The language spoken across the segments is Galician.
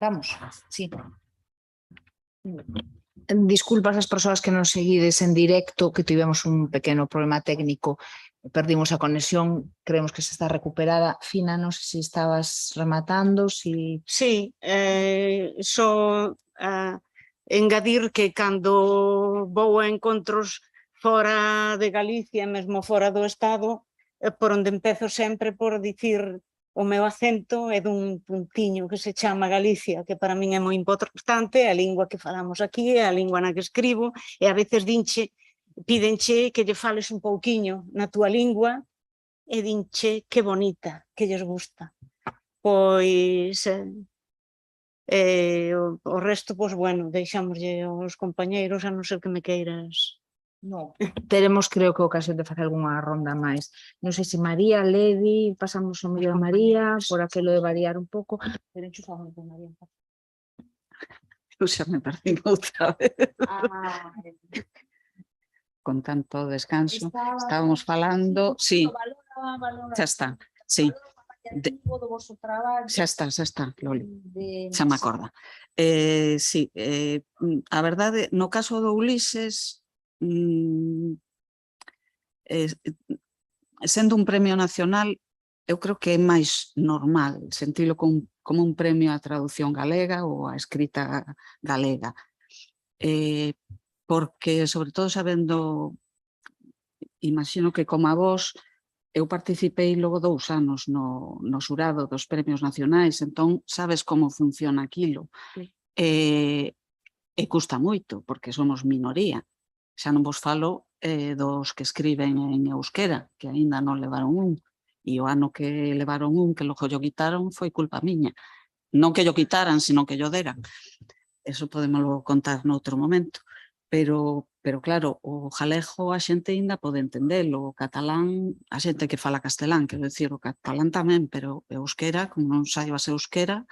Vamos, sí. Disculpas ás persoas que nos seguides en directo, que tivemos un pequeno problema técnico, perdimos a conexión, creemos que se está recuperada. Fina, non sei se estabas rematando, si... Sí, só engadir que cando vou a encontros fora de Galicia, mesmo fora do Estado, por onde empezo sempre por dicir o meu acento é dun puntiño que se chama Galicia, que para min é moi importante, é a lingua que falamos aquí, é a lingua na que escribo, e a veces pídenche que lle fales un pouquiño na túa lingua, e dinche que bonita, que lles gusta. Pois o resto, pois bueno, deixámoslle aos compañeiros, a non ser que me queiras. No, teremos creo que ocasión de facer algunha ronda máis. Non sei se María, Levi, pasamos o mellor a María, por aquilo de variar un pouco. Pero enchufamos de María. Eu xa me perdí outra vez. Ah, Con tanto descanso. Estábamos falando... Sí, xa está. Sí. Xa está, Loli. Xa me acorda. Sí, a verdade, no caso do Ulises, sendo un premio nacional, eu creo que é máis normal sentilo como un premio á traducción galega ou á escrita galega. Porque, sobre todo, sabendo, imagino que como a vos, eu participei logo 2 anos no xurado dos premios nacionais, entón sabes como funciona aquilo. E custa moito, porque somos minoría. Xa non vos falo dos que escriben en euskera, que aínda non levaron un. E o ano que levaron un, que logo llo quitaron, foi culpa miña. Non que llo quitaran, sino que llo deran. Eso podémoslo contar noutro momento. Pero claro, o galego a xente aínda pode entendelo, o catalán, a xente que fala castelán, quero dicir, o catalán tamén, pero euskera, como non saibas euskera,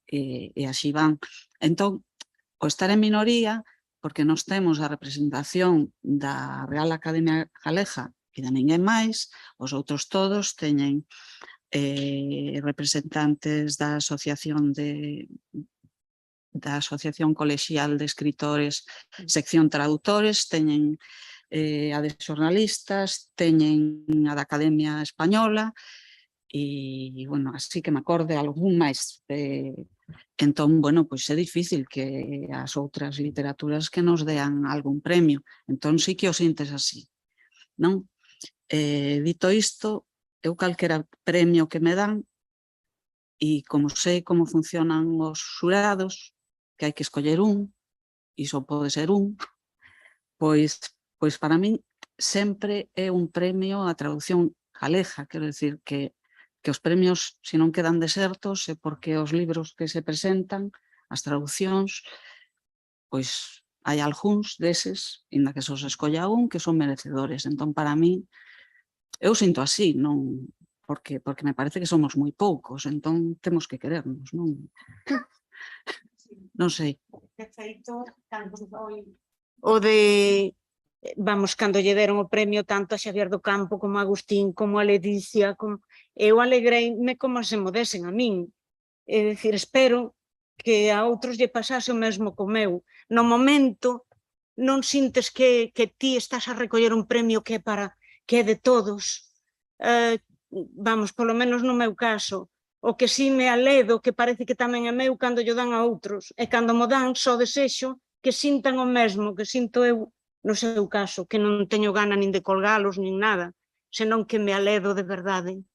e así van. Entón, o estar en minoría, porque nos temos a representación da Real Academia Galega e de ninguén máis, os outros todos teñen representantes da Asociación Colexial de Escritores, sección traductores, teñen a de xornalistas, teñen a da Academia Española, e, bueno, así que me acorde algún máis. Entón, bueno, pois é difícil que as outras literaturas que nos dean algún premio. Entón, sí que o sintes así, non? Dito isto, eu calquera premio que me dan, e como sei como funcionan os xurados, que hai que escoller un, e só pode ser un, pois para min sempre é un premio a traducción galega, quero dicir que os premios, se non quedan desertos, é porque os libros que se presentan, as traduccións, pois hai algúns deses, inda que só se escolla un, que son merecedores. Entón, para min, eu sinto así, non porque me parece que somos moi poucos, entón temos que querernos, non? Non sei. De feito, o de... Vamos, cando lle deron o premio tanto a Xavier do Campo como a Agustín, como a Ledicia, eu alegreime como se mo desen a min. É dicir, espero que a outros lle pasase o mesmo co meu. No momento non sintes que ti estás a recoller un premio que é de todos. Vamos, polo menos no meu caso, o que si me aledo, que parece que tamén é meu cando llo dan a outros, e cando mo dan só desexo que sintan o mesmo que sinto eu no seu caso, que non teño gana nin de colgalos nin nada, senón que me aledo de verdade.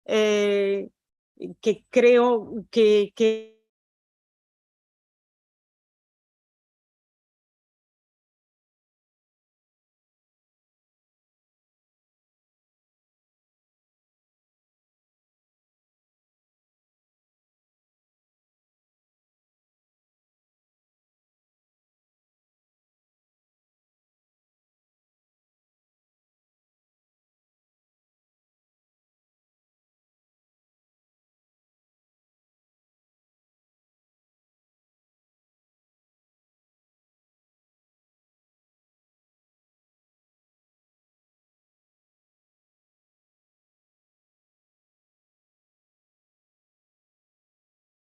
Que creo que